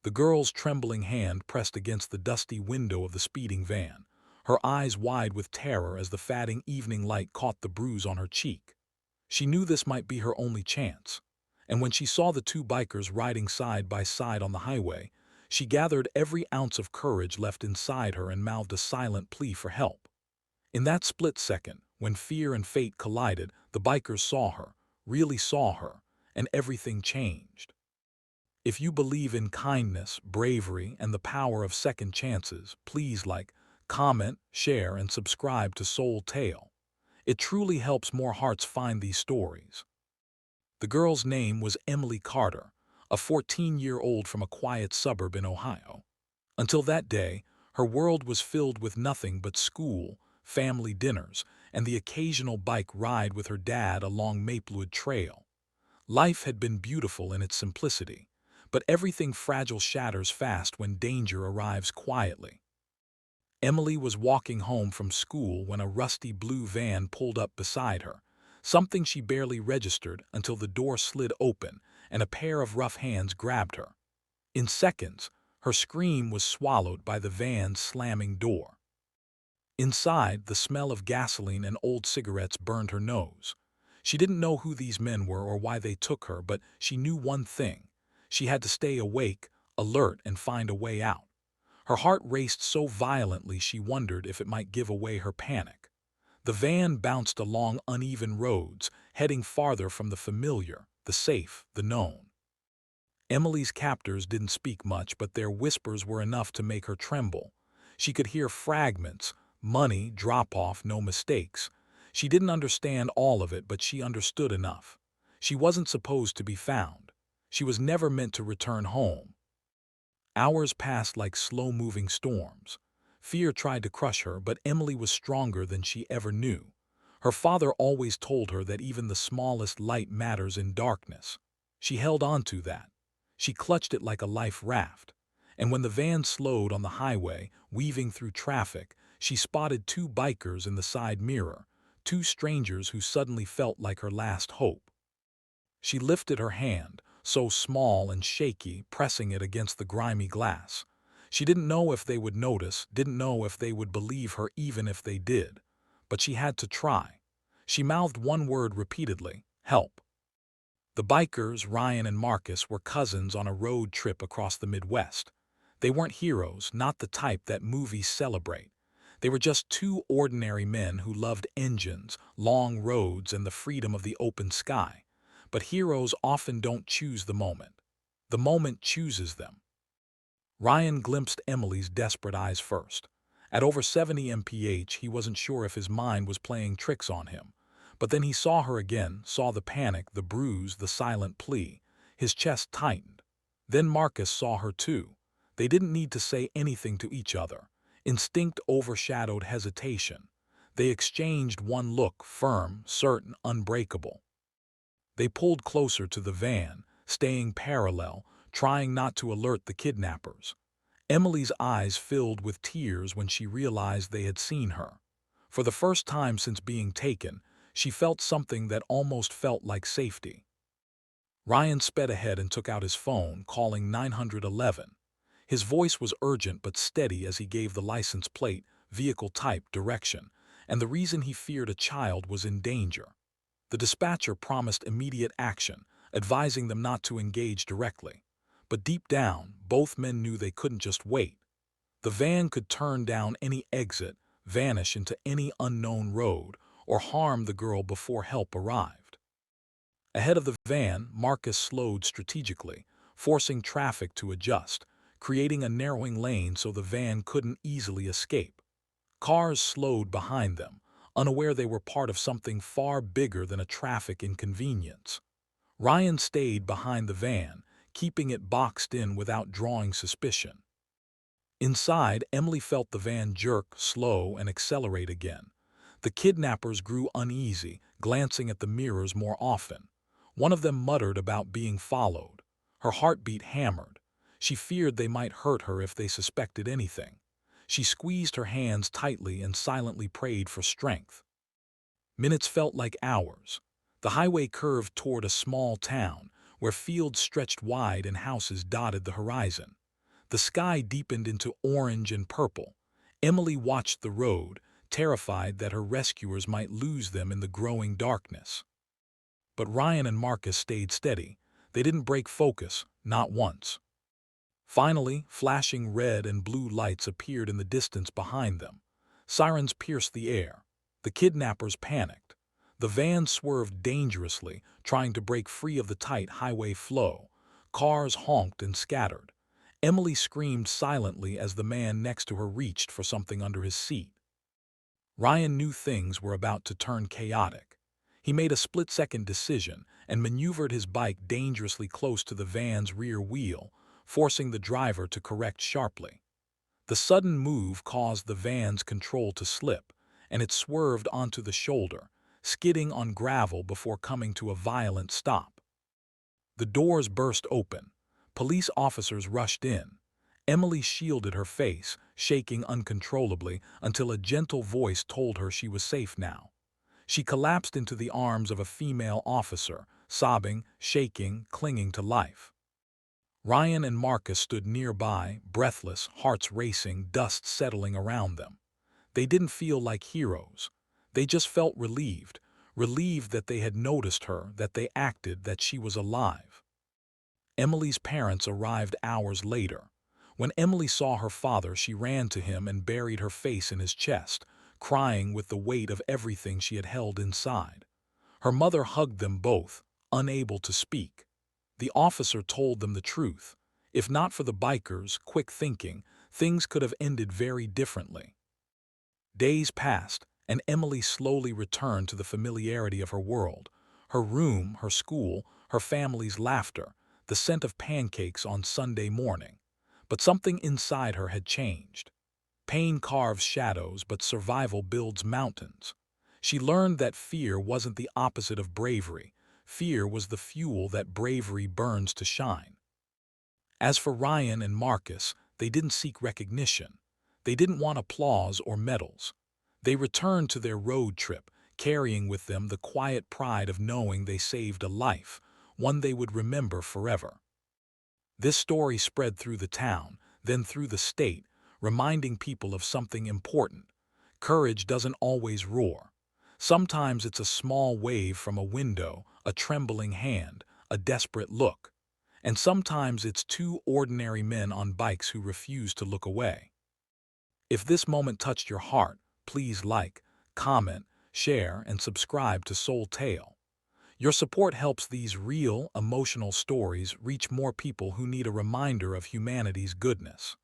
The girl's trembling hand pressed against the dusty window of the speeding van, her eyes wide with terror as the fading evening light caught the bruise on her cheek. She knew this might be her only chance, and when she saw the two bikers riding side by side on the highway, she gathered every ounce of courage left inside her and mouthed a silent plea for help. In that split second, when fear and fate collided, the bikers saw her, really saw her, and everything changed. If you believe in kindness, bravery, and the power of second chances, please like, comment, share, and subscribe to Soul Tale. It truly helps more hearts find these stories. The girl's name was Emily Carter, a 14-year-old from a quiet suburb in Ohio. Until that day, her world was filled with nothing but school, family dinners, and the occasional bike ride with her dad along Maplewood Trail. Life had been beautiful in its simplicity, but everything fragile shatters fast when danger arrives quietly. Emily was walking home from school when a rusty blue van pulled up beside her, something she barely registered until the door slid open and a pair of rough hands grabbed her. In seconds, her scream was swallowed by the van's slamming door. Inside, the smell of gasoline and old cigarettes burned her nose. She didn't know who these men were or why they took her, but she knew one thing. She had to stay awake, alert, and find a way out. Her heart raced so violently she wondered if it might give away her panic. The van bounced along uneven roads, heading farther from the familiar, the safe, the known. Emily's captors didn't speak much, but their whispers were enough to make her tremble. She could hear fragments, money, drop-off, no mistakes. She didn't understand all of it, but she understood enough. She wasn't supposed to be found. She was never meant to return home. Hours passed like slow-moving storms. Fear tried to crush her, but Emily was stronger than she ever knew. Her father always told her that even the smallest light matters in darkness. She held on to that. She clutched it like a life raft. And when the van slowed on the highway, weaving through traffic, she spotted two bikers in the side mirror, two strangers who suddenly felt like her last hope. She lifted her hand, so small and shaky, pressing it against the grimy glass. She didn't know if they would notice, didn't know if they would believe her even if they did. But she had to try. She mouthed one word repeatedly: help. The bikers, Ryan and Marcus, were cousins on a road trip across the Midwest. They weren't heroes, not the type that movies celebrate. They were just two ordinary men who loved engines, long roads, and the freedom of the open sky. But heroes often don't choose the moment. The moment chooses them. Ryan glimpsed Emily's desperate eyes first. At over 70 mph, he wasn't sure if his mind was playing tricks on him. But then he saw her again, saw the panic, the bruise, the silent plea. His chest tightened. Then Marcus saw her too. They didn't need to say anything to each other. Instinct overshadowed hesitation. They exchanged one look, firm, certain, unbreakable. They pulled closer to the van, staying parallel, trying not to alert the kidnappers. Emily's eyes filled with tears when she realized they had seen her. For the first time since being taken, she felt something that almost felt like safety. Ryan sped ahead and took out his phone, calling 911. His voice was urgent but steady as he gave the license plate, vehicle type, direction, and the reason he feared a child was in danger. The dispatcher promised immediate action, advising them not to engage directly. But deep down, both men knew they couldn't just wait. The van could turn down any exit, vanish into any unknown road, or harm the girl before help arrived. Ahead of the van, Marcus slowed strategically, forcing traffic to adjust, creating a narrowing lane so the van couldn't easily escape. Cars slowed behind them, unaware they were part of something far bigger than a traffic inconvenience. Ryan stayed behind the van, keeping it boxed in without drawing suspicion. Inside, Emily felt the van jerk, slow, and accelerate again. The kidnappers grew uneasy, glancing at the mirrors more often. One of them muttered about being followed. Her heartbeat hammered. She feared they might hurt her if they suspected anything. She squeezed her hands tightly and silently prayed for strength. Minutes felt like hours. The highway curved toward a small town, where fields stretched wide and houses dotted the horizon. The sky deepened into orange and purple. Emily watched the road, terrified that her rescuers might lose them in the growing darkness. But Ryan and Marcus stayed steady. They didn't break focus, not once. Finally, flashing red and blue lights appeared in the distance behind them. Sirens pierced the air. The kidnappers panicked. The van swerved dangerously, trying to break free of the tight highway flow. Cars honked and scattered. Emily screamed silently as the man next to her reached for something under his seat. Ryan knew things were about to turn chaotic. He made a split-second decision and maneuvered his bike dangerously close to the van's rear wheel, forcing the driver to correct sharply. The sudden move caused the van's control to slip, and it swerved onto the shoulder, skidding on gravel before coming to a violent stop. The doors burst open. Police officers rushed in. Emily shielded her face, shaking uncontrollably until a gentle voice told her she was safe now. She collapsed into the arms of a female officer, sobbing, shaking, clinging to life. Ryan and Marcus stood nearby, breathless, hearts racing, dust settling around them. They didn't feel like heroes. They just felt relieved, relieved that they had noticed her, that they acted, that she was alive. Emily's parents arrived hours later. When Emily saw her father, she ran to him and buried her face in his chest, crying with the weight of everything she had held inside. Her mother hugged them both, unable to speak. The officer told them the truth. If not for the bikers' quick thinking, things could have ended very differently. Days passed, and Emily slowly returned to the familiarity of her world. Her room, her school, her family's laughter, the scent of pancakes on Sunday morning. But something inside her had changed. Pain carves shadows, but survival builds mountains. She learned that fear wasn't the opposite of bravery. Fear was the fuel that bravery burns to shine. As for Ryan and Marcus, they didn't seek recognition. They didn't want applause or medals. They returned to their road trip, carrying with them the quiet pride of knowing they saved a life, one they would remember forever. This story spread through the town, then through the state, reminding people of something important. Courage doesn't always roar. Sometimes it's a small wave from a window, a trembling hand, a desperate look. And sometimes it's two ordinary men on bikes who refuse to look away. If this moment touched your heart, please like, comment, share, and subscribe to Soul Tale. Your support helps these real, emotional stories reach more people who need a reminder of humanity's goodness.